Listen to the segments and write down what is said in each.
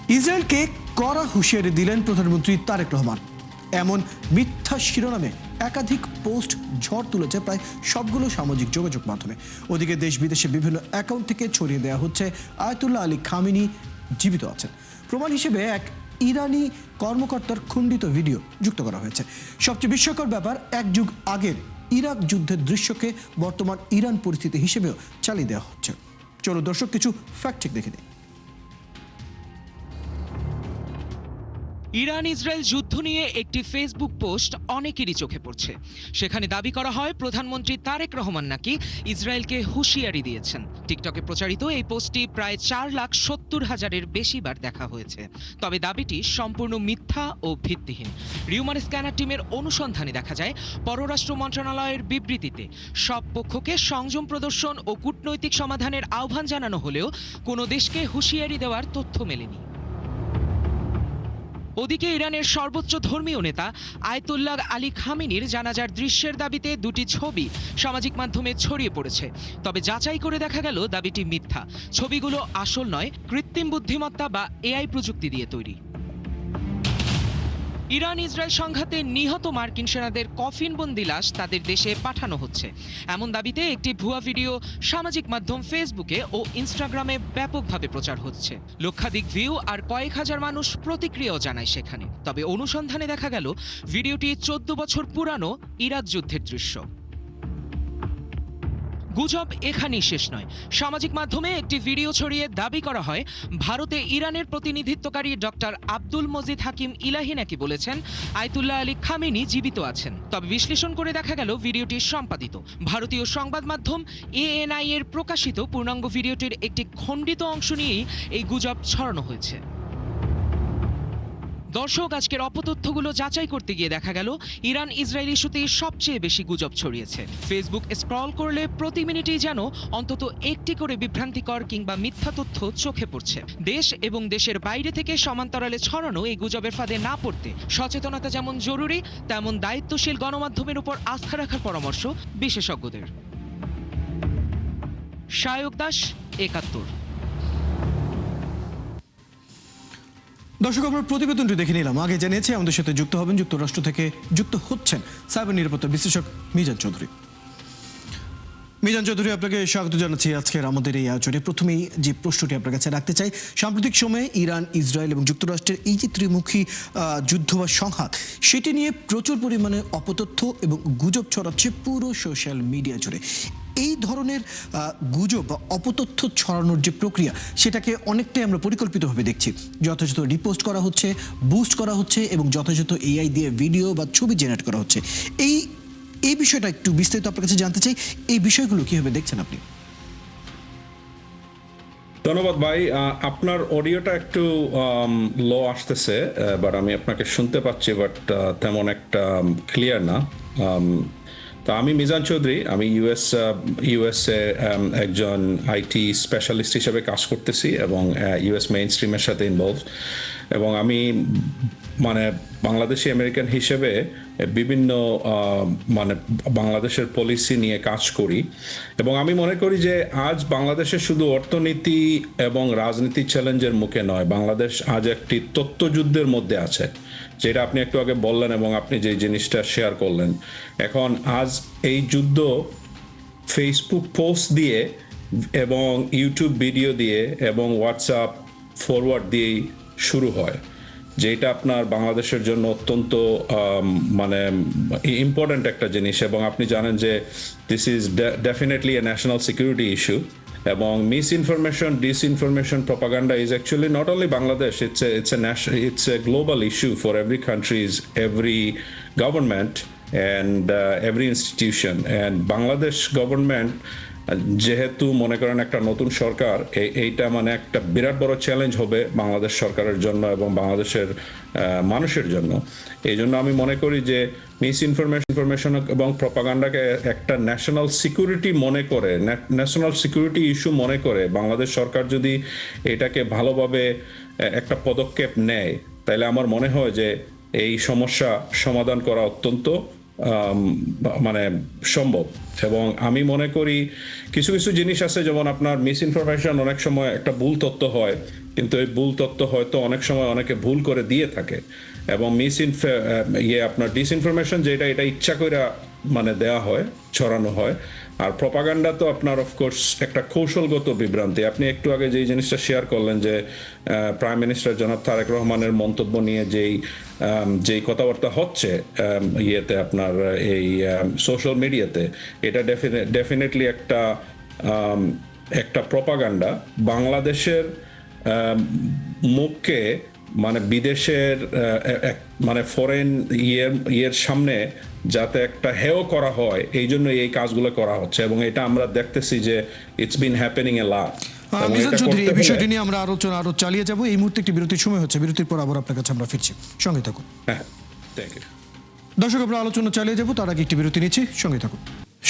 ইসরায়েলকে কড়া হুঁশিয়ারি দিলেন প্রধানমন্ত্রী তারেক রহমান। এমন মিথ্যা শিরোনামে একাধিক পোস্ট ঝড় তুলেছে প্রায় সবগুলো সামাজিক যোগাযোগ মাধ্যমে। ওদিকে দেশ বিদেশে বিভিন্ন অ্যাকাউন্ট থেকে ছড়িয়ে দেওয়া হচ্ছে আয়াতুল্লাহ আলী খামেনি জীবিত আছেন। প্রমাণ হিসেবে এক ইরানি কর্মকর্তার খণ্ডিত ভিডিও যুক্ত করা হয়েছে। সবচেয়ে বিস্ময়কর ব্যাপার, এক যুগ আগের ইরাক যুদ্ধের দৃশ্যকে বর্তমান ইরান পরিস্থিতি হিসেবেও চালিয়ে দেওয়া হচ্ছে। চলো দর্শক, কিছু ফ্যাক্ট চেক দেখে নিই। ইরান ইসরায়েল যুদ্ধ নিয়ে একটি ফেসবুক পোস্ট অনেকেরই চোখে পড়ছে। সেখানে দাবি করা হয় প্রধানমন্ত্রী তারেক রহমান নাকি ইসরায়েলকে হুঁশিয়ারি দিয়েছেন। টিকটকে প্রচারিত এই পোস্টটি প্রায় 4,70,000-এর বেশি বার দেখা হয়েছে। তবে দাবিটি সম্পূর্ণ মিথ্যা ও ভিত্তিহীন। রিউমার স্ক্যানার টিমের অনুসন্ধানে দেখা যায়, পররাষ্ট্র মন্ত্রণালয়ের বিবৃতিতে সব পক্ষকে সংযম প্রদর্শন ও কূটনৈতিক সমাধানের আহ্বান জানানো হলেও কোনো দেশকে হুঁশিয়ারি দেওয়ার তথ্য মেলেনি। ওদিকে ইরানের সর্বোচ্চ ধর্মীয় নেতা আয়াতুল্লাহ আলী খামেনির জানাজার দৃশ্যের দাবিতে দুটি ছবি সামাজিক মাধ্যমে ছড়িয়ে পড়েছে। তবে যাচাই করে দেখা গেল দাবিটি মিথ্যা। ছবিগুলো আসল নয়, কৃত্রিম বুদ্ধিমত্তা বা এআই প্রযুক্তি দিয়ে তৈরি। ইরান ইসরায়েল সংঘাতে নিহত মার্কিন সেনাদের কফিনবন্দি লাশ তাদের দেশে পাঠানো হচ্ছে, এমন দাবিতে একটি ভুয়া ভিডিও সামাজিক মাধ্যম ফেসবুকে ও ইনস্টাগ্রামে ব্যাপকভাবে প্রচার হচ্ছে। লক্ষাধিক ভিউ আর কয়েক হাজার মানুষ প্রতিক্রিয়াও জানায় সেখানে। তবে অনুসন্ধানে দেখা গেল ভিডিওটি 14 বছর পুরানো ইরাক যুদ্ধের দৃশ্য। গুজব এখানেই শেষ নয়। সামাজিক মাধ্যমে একটি ভিডিও ছড়িয়ে দাবি করা হয় ভারতে ইরানের প্রতিনিধিত্বকারী ডক্টর আব্দুল মজিদ হাকিম ইলাহি নাকি বলেছেন আয়াতুল্লাহ আলী খামেনি জীবিত আছেন। তবে বিশ্লেষণ করে দেখা গেল ভিডিওটি সম্পাদিত। ভারতীয় সংবাদ মাধ্যম ANI এর প্রকাশিত পূর্ণাঙ্গ ভিডিওটির একটি খণ্ডিত অংশ নিয়েই এই গুজব ছড়ানো হয়েছে। দর্শক, আজকের অপতথ্যগুলো যাচাই করতে গিয়ে দেখা গেল ইরান ইসরায়েল ইস্যুতেই সবচেয়ে বেশি গুজব ছড়িয়েছে। ফেসবুক স্ক্রল করলে প্রতি মিনিটেই যেন অন্তত একটি করে বিভ্রান্তিকর কিংবা মিথ্যা তথ্য চোখে পড়ছে। দেশ এবং দেশের বাইরে থেকে সমান্তরালে ছড়ানো এই গুজবের ফাঁদে না পড়তে সচেতনতা যেমন জরুরি, তেমন দায়িত্বশীল গণমাধ্যমের উপর আস্থা রাখার পরামর্শ বিশেষজ্ঞদের। শায়ক দাস, ৭১। দর্শক, আমরা প্রতিবেদনটি দেখে নিলাম। আগে জানিয়েছি আমাদের সাথে যুক্ত হবেন, যুক্তরাষ্ট্র থেকে যুক্ত হচ্ছেন সাইবার নিরাপত্তা বিশ্লেষক মিজান চৌধুরী। মিজান চৌধুরী, আপনাকে স্বাগত জানাচ্ছি আজকের আমাদের এই আয়োজনে। প্রথমেই যে প্রশ্নটি আপনার কাছে রাখতে চাই, সাম্প্রতিক সময়ে ইরান, ইসরায়েল এবং যুক্তরাষ্ট্রের এই যে ত্রিমুখী যুদ্ধ বা সংঘাত, সেটি নিয়ে প্রচুর পরিমাণে অপতথ্য এবং গুজব ছড়াচ্ছে পুরো সোশ্যাল মিডিয়া জুড়ে। এই ধরনের গুজব বা অপতথ্য ছড়ানোর যে প্রক্রিয়া, সেটাকে অনেকটাই আমরা পরিকল্পিতভাবে দেখছি। যথাযথ রিপোস্ট করা হচ্ছে, বুস্ট করা হচ্ছে এবং যথাযথ AI দিয়ে ভিডিও বা ছবি জেনারেট করা হচ্ছে। এই বিষয়টা একটু বিস্তারিত আপনার কাছে জানতে চাই। এই বিষয়গুলো কিভাবে দেখছেন আপনি? ধন্যবাদ ভাই। আপনার অডিওটা একটু লো আসতেছে, বাট আমি আপনাকে শুনতে পাচ্ছি, বাট তেমন একটা ক্লিয়ার না। তো আমি মিজান চৌধুরী, আমি ইউএসএ একজন IT স্পেশালিস্ট হিসেবে কাজ করতেছি এবং US মেইন স্ট্রিমের সাথে ইনভলভ, এবং আমি বাংলাদেশি আমেরিকান হিসেবে বিভিন্ন বাংলাদেশের পলিসি নিয়ে কাজ করি। এবং আমি মনে করি যে আজ বাংলাদেশে শুধু অর্থনীতি এবং রাজনীতি চ্যালেঞ্জের মুখে নয়, বাংলাদেশ আজ একটি তথ্যযুদ্ধের মধ্যে আছে, যেটা আপনি একটু আগে বললেন এবং আপনি যে জিনিসটা শেয়ার করলেন। এখন আজ এই যুদ্ধ ফেসবুক পোস্ট দিয়ে এবং ইউটিউব ভিডিও দিয়ে এবং হোয়াটসঅ্যাপ ফরওয়ার্ড দিয়েই শুরু হয়, যেটা আপনার বাংলাদেশের জন্য অত্যন্ত ইম্পর্ট্যান্ট একটা জিনিস। এবং আপনি জানেন যে this is definitely a national security issue, এবং misinformation, disinformation, propaganda is actually not only Bangladesh, it's a global issue for every country's every government and every institution. And Bangladesh government, যেহেতু মনে করেন একটা নতুন সরকার, এইটা একটা বিরাট বড় চ্যালেঞ্জ হবে বাংলাদেশ সরকারের জন্য এবং বাংলাদেশের মানুষের জন্য। এই জন্য আমি মনে করি যে মিসইনফরমেশন এবং প্রপাগান্ডাকে একটা ন্যাশনাল সিকিউরিটি মনে করে, ন্যাশনাল সিকিউরিটি ইস্যু মনে করে বাংলাদেশ সরকার যদি এটাকে ভালোভাবে একটা পদক্ষেপ নেয়, তাহলে আমার মনে হয় যে এই সমস্যা সমাধান করা অত্যন্ত সম্ভব। এবং আমি মনে করি কিছু কিছু জিনিস আছে, যেমন আপনার মিসইনফরমেশন, অনেক সময় একটা ভুল তথ্য হয় কিন্তু এই ভুল তথ্য হয়তো অনেক সময় অনেকে ভুল করে দিয়ে থাকে, এবং আপনার ডিসইনফরমেশন যেটা, এটা ইচ্ছা করে মানে দেওয়া হয়, ছড়ানো হয়। আর প্রপাগান্ডা তো আপনার অফকোর্স একটা কৌশলগত বিভ্রান্তি। আপনি একটু আগে যেই জিনিসটা শেয়ার করলেন যে প্রাইম মিনিস্টার জনাব তারেক রহমানের মন্তব্য নিয়ে যেই কথাবার্তা হচ্ছে ইয়েতে আপনার এই সোশ্যাল মিডিয়াতে, এটা ডেফিনেটলি একটা প্রপাগান্ডা বাংলাদেশের মুখকে মানে বিদেশের মানে ফরেন ইয়ের সামনে যাতে একটা হেয় করা হয়, এই জন্য এই কাজগুলো করা হচ্ছে, এবং এটা আমরা দেখতেছি যে ইটস বিন হ্যাপেনিং এ লট। মিজান চৌধুরী, এই বিষয়টি নিয়ে আমরা আরো চালিয়ে যাব। এই মুহূর্তে একটি বিরতির সময় হচ্ছে, বিরতির পর আবার আপনার কাছে আমরা ফিরছি, সঙ্গে থাকুন। হ্যাঁ, থ্যাংক ইউ। দর্শক, আমরা আলোচনা চালিয়ে যাব, তার আগে একটি বিরতি নিচ্ছি, সঙ্গে থাকুন।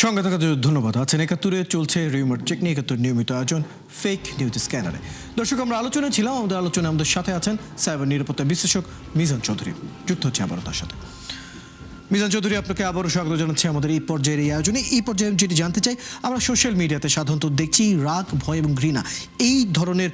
সঙ্গে থাকার জন্য ধন্যবাদ। আছেন ৭১-এ, চলছে রিউমার চেক নিয়ে ৭১ নিয়মিত আয়োজন ফেক নিউজ স্ক্যানারে। দর্শক, আমরা আলোচনায় ছিলাম, আমাদের সাথে আছেন সাইবার নিরাপত্তা বিশ্লেষক মিজান চৌধুরী। যুক্ত হচ্ছে আবারও তার সাথে। মিজান চৌধুরী, আপনাকে আবারও স্বাগত জানাচ্ছি আমাদের এই পর্যায়ের এই আয়োজনে। এই পর্যায়ে যেটি জানতে চাই, আমরা সোশ্যাল মিডিয়াতে সাধারণত দেখছি রাগ, ভয় এবং ঘৃণা, এই ধরনের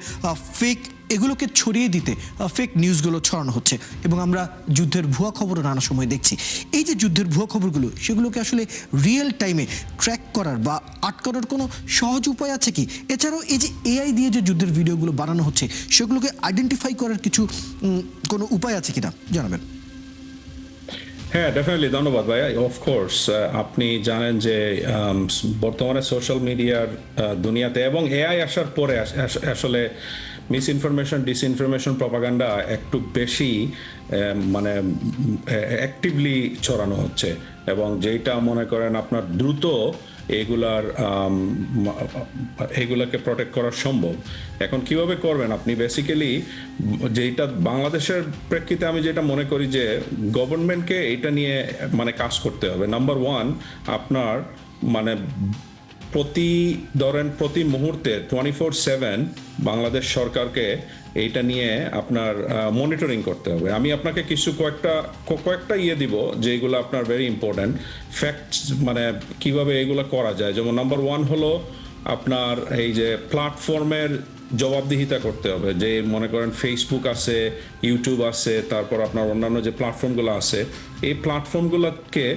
ফেক এগুলোকে ছড়িয়ে দিতে ফেক নিউজগুলো ছড়ানো হচ্ছে, এবং আমরা যুদ্ধের ভুয়া খবরও নানা সময় দেখছি। এই যে যুদ্ধের ভুয়া খবরগুলো, সেগুলোকে আসলে রিয়েল টাইমে ট্র্যাক করার বা আটকানোর কোনো সহজ উপায় আছে কি? এছাড়াও এই যে এআই দিয়ে যে যুদ্ধের ভিডিওগুলো বানানো হচ্ছে, সেগুলোকে আইডেন্টিফাই করার কোনো উপায় আছে কিনা জানাবেন। হ্যাঁ, ডেফিনেটলি, ধন্যবাদ ভাইয়া। অফকোর্স আপনি জানেন যে বর্তমানে সোশ্যাল মিডিয়ার দুনিয়াতে এবং এআই আসার পরে আসলে মিসইনফরমেশন, ডিসইনফরমেশন, প্রপাগান্ডা একটু বেশি মানে অ্যাক্টিভলি ছড়ানো হচ্ছে, এবং যেটা মনে করেন আপনার দ্রুত এগুলাকে প্রোটেক্ট করা সম্ভব। এখন কিভাবে করবেন আপনি? বেসিক্যালি যেটা বাংলাদেশের প্রেক্ষিতে আমি যেটা মনে করি যে গভর্নমেন্টকে এটা নিয়ে মানে কাজ করতে হবে। নাম্বার ওয়ান, আপনার মানে প্রতি মুহূর্তে 24/7 বাংলাদেশ সরকারকে এইটা নিয়ে আপনার মনিটরিং করতে হবে। আমি আপনাকে কয়েকটা দিব যেগুলো আপনার ভেরি ইম্পর্ট্যান্ট ফ্যাক্টস, মানে কিভাবে এগুলো করা যায়। যেমন নাম্বার ওয়ান হলো আপনার এই যে প্ল্যাটফর্মের জবাবদিহিতা করতে হবে। যে মনে করেন ফেসবুক আছে, ইউটিউব আছে, তারপর আপনার অন্যান্য যে প্ল্যাটফর্মগুলো আছে, এই প্ল্যাটফর্মগুলোকে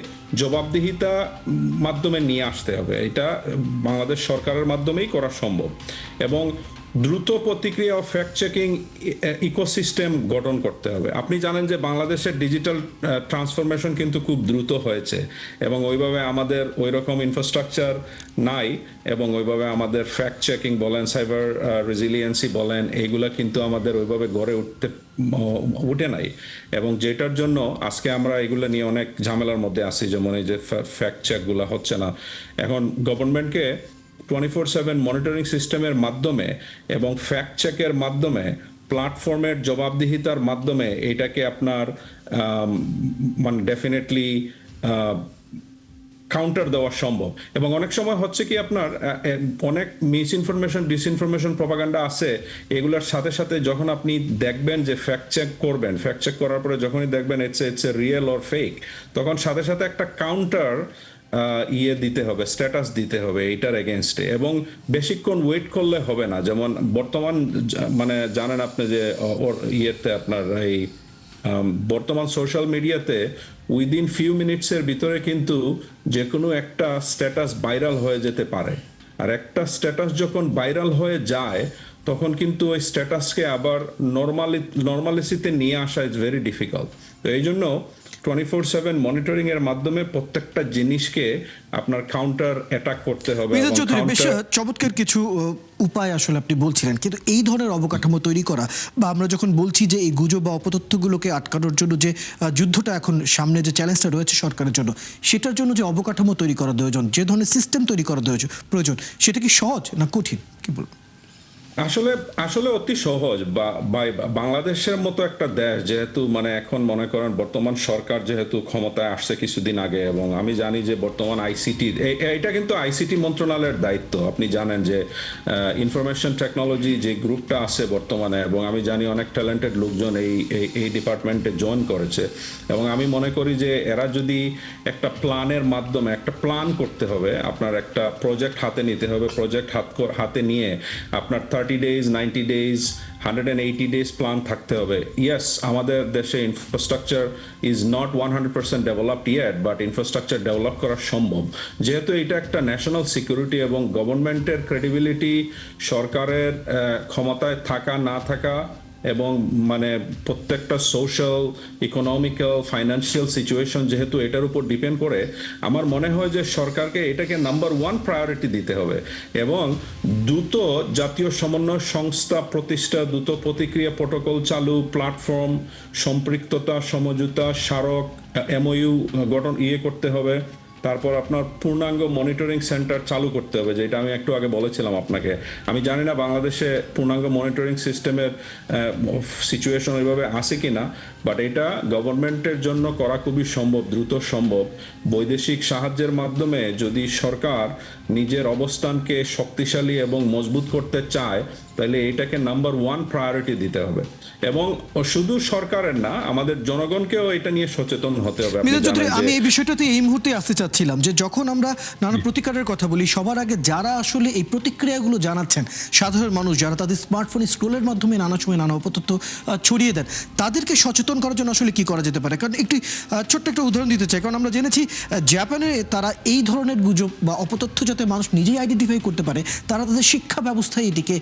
জবাবদিহিতা মাধ্যমে নিয়ে আসতে হবে। এটা বাংলাদেশ সরকারের মাধ্যমেই করা সম্ভব, এবং দ্রুত প্রতিক্রিয়া ও ফ্যাক্ট চেকিং ইকোসিস্টেম গঠন করতে হবে। আপনি জানেন যে বাংলাদেশের ডিজিটাল ট্রান্সফরমেশন কিন্তু খুব দ্রুত হয়েছে, এবং ওইভাবে আমাদের ওই রকম ইনফ্রাস্ট্রাকচার নাই, এবং ওইভাবে আমাদের ফ্যাক্ট চেকিং বলেন, সাইবার রেজিলিয়েন্সি বলেন, এইগুলা কিন্তু আমাদের ওইভাবে গড়ে উঠে নাই, এবং যেটার জন্য আজকে আমরা এগুলো নিয়ে অনেক ঝামেলার মধ্যে আছি। যেমন এই যে ফ্যাক্ট চেকগুলো হচ্ছে না। এখন গভর্নমেন্টকে 24/7 মনিটরিং সিস্টেমের মাধ্যমে এবং ফ্যাক্ট চেকের মাধ্যমে, প্ল্যাটফর্মের জবাবদিহিতার মাধ্যমে এটাকে আপনার মানে ডেফিনেটলি কাউন্টার দেওয়া সম্ভব। এবং অনেক সময় হচ্ছে কি আপনার অনেক মিসইনফরমেশন, ডিসইনফরমেশন, প্রপাগান্ডা আছে, এগুলোর সাথে সাথে যখন আপনি দেখবেন যে ফ্যাক্ট চেক করবেন, ফ্যাক্ট চেক করার পরে যখনই দেখবেন it's a real or fake, তখন সাথে সাথে একটা কাউন্টার দিতে হবে, স্ট্যাটাস দিতে হবে এইটার এগেনস্টে, এবং বেশিক্ষণ ওয়েট করলে হবে না। যেমন বর্তমান মানে জানেন আপনি যে আপনার এই বর্তমান সোশ্যাল মিডিয়াতে উইদিন ফিউ মিনিটসের ভিতরে কিন্তু যে কোনো একটা স্ট্যাটাস ভাইরাল হয়ে যেতে পারে, আর একটা স্ট্যাটাস যখন ভাইরাল হয়ে যায় তখন কিন্তু ওই স্ট্যাটাসকে আবার নর্মালিসিতে নিয়ে আসা ইজ ভেরি ডিফিকাল্ট। তো এই জন্য 24/7 মনিটরিং এর মাধ্যমে প্রত্যেকটা জিনিসকে আপনার কাউন্টার অ্যাটাক করতে হবে। বেশ চমৎকার কিছু উপায় আসলে আপনি বলছিলেন, কিন্তু এই ধরনের অবকাঠামো তৈরি করা, বা আমরা যখন বলছি যে এই গুজব বা অপতথ্যগুলোকে আটকানোর জন্য যে যুদ্ধটা এখন সামনে, যে চ্যালেঞ্জটা রয়েছে সরকারের জন্য, সেটার জন্য যে অবকাঠামো তৈরি করা প্রয়োজন, যে ধরনের সিস্টেম তৈরি করা প্রয়োজন, সেটা কি সহজ না কঠিন, কি বলবো? আসলে অতি সহজ। বাংলাদেশের মতো একটা দেশ যেহেতু মানে এখন মনে করেন বর্তমান সরকার যেহেতু ক্ষমতায় আসছে কিছুদিন আগে, এবং আমি জানি যে বর্তমান আইসিটি, এটা কিন্তু আইসিটি মন্ত্রণালয়ের দায়িত্ব। আপনি জানেন যে ইনফরমেশন টেকনোলজি যে গ্রুপটা আছে বর্তমানে, এবং আমি জানি অনেক ট্যালেন্টেড লোকজন এই ডিপার্টমেন্টে জয়েন করেছে, এবং আমি মনে করি যে এরা যদি একটা প্ল্যানের মাধ্যমে, একটা প্ল্যান করতে হবে, আপনার একটা প্রজেক্ট হাতে নিতে হবে, প্রজেক্ট হাতে নিয়ে আপনার 30 days, 90 days, 180 days প্ল্যান থাকতে হবে। ইয়েস, আমাদের দেশে infrastructure is not 100% developed yet, but infrastructure develop করা সম্ভব। যেহেতু এটা একটা ন্যাশনাল সিকিউরিটি এবং গভর্নমেন্টের ক্রেডিবিলিটি, সরকারের ক্ষমতায় থাকা না থাকা এবং মানে প্রত্যেকটা সোশ্যাল, ইকোনমিক্যাল, ফাইন্যান্সিয়াল সিচুয়েশন যেহেতু এটার উপর ডিপেন্ড করে, আমার মনে হয় যে সরকারকে এটাকে নাম্বার 1 প্রায়োরিটি দিতে হবে এবং দ্রুত জাতীয় সমন্বয় সংস্থা প্রতিষ্ঠা, দ্রুত প্রতিক্রিয়া প্রোটোকল চালু, প্ল্যাটফর্ম, সম্পৃক্ততা সমঝোতা, স্মারক, এমওইউ গঠন করতে হবে। তারপর আপনার পূর্ণাঙ্গ মনিটরিং সেন্টার চালু করতে হবে, যেটা আমি একটু আগে বলেছিলাম আপনাকে। আমি জানি না বাংলাদেশে পূর্ণাঙ্গ মনিটরিং সিস্টেমের সিচুয়েশন ওইভাবে আছে কি না, বাট এটা গভর্নমেন্টের জন্য করা খুবই সম্ভব, দ্রুত সম্ভব। বৈদেশিক সাহায্যের মাধ্যমে যদি সরকার নিজের অবস্থানকে শক্তিশালী এবং মজবুত করতে চায়, তাহলে এটাকে নাম্বার 1 প্রায়োরিটি দিতে হবে এবং শুধু সরকারের না, আমাদের জনগণকেও এটা নিয়ে সচেতন হতে হবে। আপনি মিজান চৌধুরী, জানেন যে- আমি এই বিষয়টাতে এই মুহূর্তে আসতে চাচ্ছিলাম যে যখন আমরা নানা প্রতিকারের কথা বলি, সবার আগে যারা আসলে এই প্রতিক্রিয়াগুলো জানাচ্ছেন, সাধারণ মানুষ যারা তাদের স্মার্টফোন স্ক্রোলের মাধ্যমে নানা সময় নানা অপতথ্য ছড়িয়ে দেন, তাদেরকে সচেতন করার জন্য আসলে কি করা যেতে পারে? কারণ একটি ছোট্ট একটা উদাহরণ দিতে চাই। কারণ আমরা জেনেছি জাপানে তারা এই ধরনের গুজব বা অপতথ্য যাতে মানুষ নিজেই আইডেন্টিফাই করতে পারে, তারা তাদের শিক্ষা ব্যবস্থায় এটিকে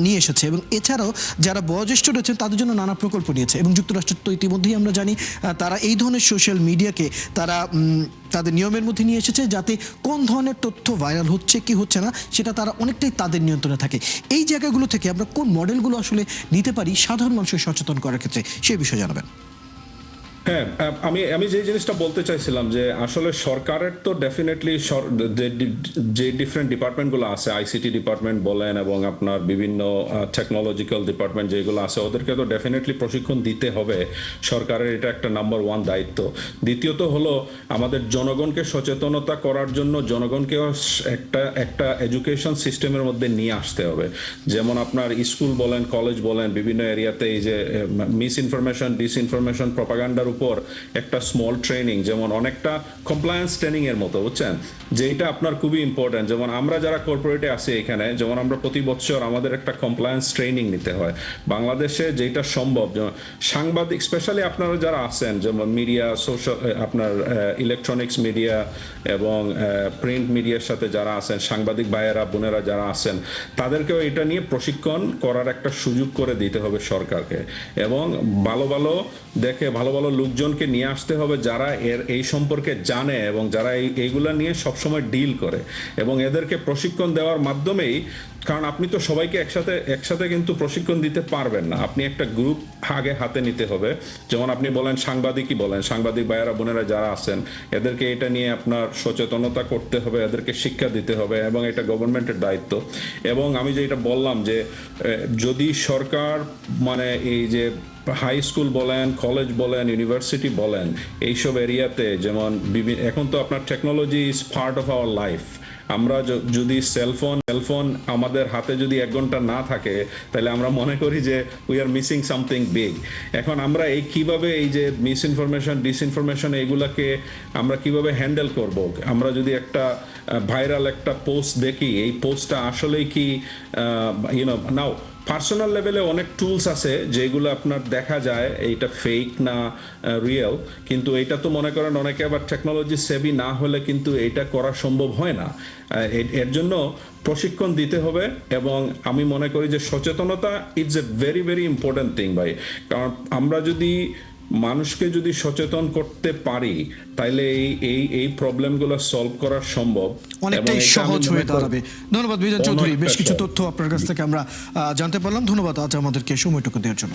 নিয়ে এসেছে এবং এছাড়াও যারা বয়োজ্যেষ্ঠ রয়েছেন তাদের জন্য নানা প্রকল্প নিয়েছে। এবং যুক্তরাষ্ট্র তো ইতিমধ্যেই আমরা জানি তারা এই ধরনের সোশ্যাল মিডিয়াকে তারা তাদের নিয়মের মধ্যে নিয়ে এসেছে, যাতে কোন ধরনের তথ্য ভাইরাল হচ্ছে কি হচ্ছে না সেটা তারা অনেকটাই তাদের নিয়ন্ত্রণে থাকে। এই জায়গাগুলো থেকে আমরা কোন মডেলগুলো আসলে নিতে পারি সাধারণ মানুষের সচেতন করার ক্ষেত্রে, সেই বিষয়ে জানাবেন। হ্যাঁ, আমি যে জিনিসটা বলতে চাইছিলাম যে আসলে সরকারের তো ডেফিনেটলি যে ডিফারেন্ট ডিপার্টমেন্টগুলো আছে, আইসিটি ডিপার্টমেন্ট বলেন এবং আপনার বিভিন্ন টেকনোলজিক্যাল ডিপার্টমেন্ট যেগুলো আছে, ওদেরকে তো ডেফিনেটলি প্রশিক্ষণ দিতে হবে। সরকারের এটা একটা নাম্বার 1 দায়িত্ব। দ্বিতীয়ত হলো আমাদের জনগণকে সচেতনতা করার জন্য জনগণকেও একটা এডুকেশন সিস্টেমের মধ্যে নিয়ে আসতে হবে। যেমন আপনার স্কুল বলেন, কলেজ বলেন, বিভিন্ন এরিয়াতে এই যে মিস ইনফরমেশন, ডিসইনফরমেশন, প্রপাগান্ডার উপর একটা স্মল ট্রেনিং, যেমন অনেকটা কমপ্লায়েন্স ট্রেনিং এর মতো, বুঝছেন, যেটা আপনার খুবই ইম্পর্টেন্ট। যেমন আমরা যারা কর্পোরেটে আছি এখানে, যেমন আমরা প্রতি বছর আমাদের একটা কমপ্লায়েন্স ট্রেনিং নিতে হয়। বাংলাদেশে যেটা সম্ভব, যেমন সাংবাদিক, স্পেশালি আপনারা যারা আছেন, যেমন মিডিয়া, সোশ্যাল, আপনার ইলেকট্রনিক্স মিডিয়া এবং প্রিন্ট মিডিয়ার সাথে যারা আছেন, সাংবাদিক ভাইয়েরা বোনেরা যারা আছেন, তাদেরকেও এটা নিয়ে প্রশিক্ষণ করার একটা সুযোগ করে দিতে হবে সরকারকে এবং ভালো ভালো দেখে ভালো ভালো লোকজনকে নিয়ে আসতে হবে যারা এই সম্পর্কে জানে এবং যারা এইগুলা নিয়ে সবসময় ডিল করে এবং এদেরকে প্রশিক্ষণ দেওয়ার মাধ্যমেই, কারণ আপনি তো সবাইকে একসাথে কিন্তু প্রশিক্ষণ দিতে পারবেন না, আপনি একটা গ্রুপ আগে হাতে নিতে হবে। যেমন আপনি বলেন সাংবাদিকই বলেন, সাংবাদিক ভাইয়েরা বোনেরা যারা আছেন, এদেরকে এটা নিয়ে আপনার সচেতনতা করতে হবে, এদেরকে শিক্ষা দিতে হবে এবং এটা গভর্নমেন্টের দায়িত্ব। এবং আমি যেটা বললাম যে যদি সরকার মানে এই যে হাই স্কুল বলেন, কলেজ বলেন, ইউনিভার্সিটি বলেন, এইসব এরিয়াতে, যেমন এখন তো আপনার technology is part of our life. আমরা যদি সেলফোন আমাদের হাতে যদি 1 ঘন্টা না থাকে, তাহলে আমরা মনে করি যে we are missing something big. এখন আমরা কিভাবে এই যে মিস ইনফরমেশন, ডিসইনফরমেশন, এইগুলাকে আমরা কিভাবে হ্যান্ডেল করব? আমরা যদি একটা ভাইরাল একটা পোস্ট দেখি, এই পোস্টটা আসলেই কি নাও পার্সোনাল লেভেলে অনেক টুলস আছে যেগুলো আপনার দেখা যায় এইটা ফেক না রিয়েল, কিন্তু এটা তো মনে করেন অনেকে আবার টেকনোলজি সেভি না হলে কিন্তু এটা করা সম্ভব হয় না। এর জন্য প্রশিক্ষণ দিতে হবে এবং আমি মনে করি যে সচেতনতা it's a very very important thing ভাই। কারণ আমরা যদি মানুষকে যদি সচেতন করতে পারি, তাইলে এই প্রবলেমগুলো সলভ করা সম্ভব, অনেকটাই সহজ হয়ে দাঁড়াবে। ধন্যবাদ মিজান চৌধুরী, বেশ কিছু তথ্য আপনার কাছ থেকে আমরা জানতে পারলাম। ধন্যবাদ আজ আমাদেরকে সময়টুকু দেওয়ার জন্য।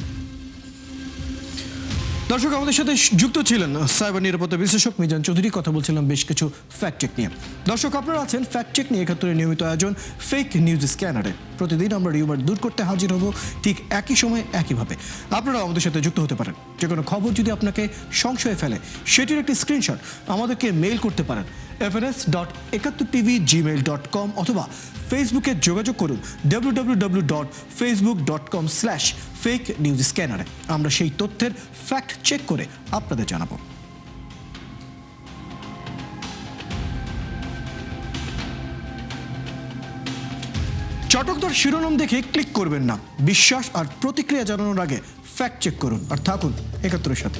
দর্শক, আমাদের সাথে যুক্ত ছিলেন সাইবার নিরাপত্তা বিশ্লেষক মিজান চৌধুরী। কথা বলছিলাম বেশ কিছু ফ্যাক্ট চেক নিয়ে। দর্শক, আপনারা আছেন ফ্যাক্ট চেক নিয়ে 71 নিয়মিত আয়োজন ফেক নিউজ স্ক্যানারে। প্রতিদিন আমরা রিউমার দূর করতে হাজির হব ঠিক একই সময় একইভাবে। আপনারা আমাদের সাথে যুক্ত হতে পারেন। যে কোনো খবর যদি আপনাকে সংশয়ে ফেলে, সেটির একটি স্ক্রিনশট আমাদেরকে মেইল করতে পারেন fns.71tv@gmail.com অথবা ফেসবুকে যোগাযোগ করুন www.facebook.com/fake-news-scanner। আমরা সেই তথ্যের ফ্যাক্ট চেক করে আপনাদের জানাবো। চটকদার শিরোনাম দেখে ক্লিক করবেন না, বিশ্বাস আর প্রতিক্রিয়া জানানোর আগে ফ্যাক্ট চেক করুন আর থাকুন ৭১-এর সাথে।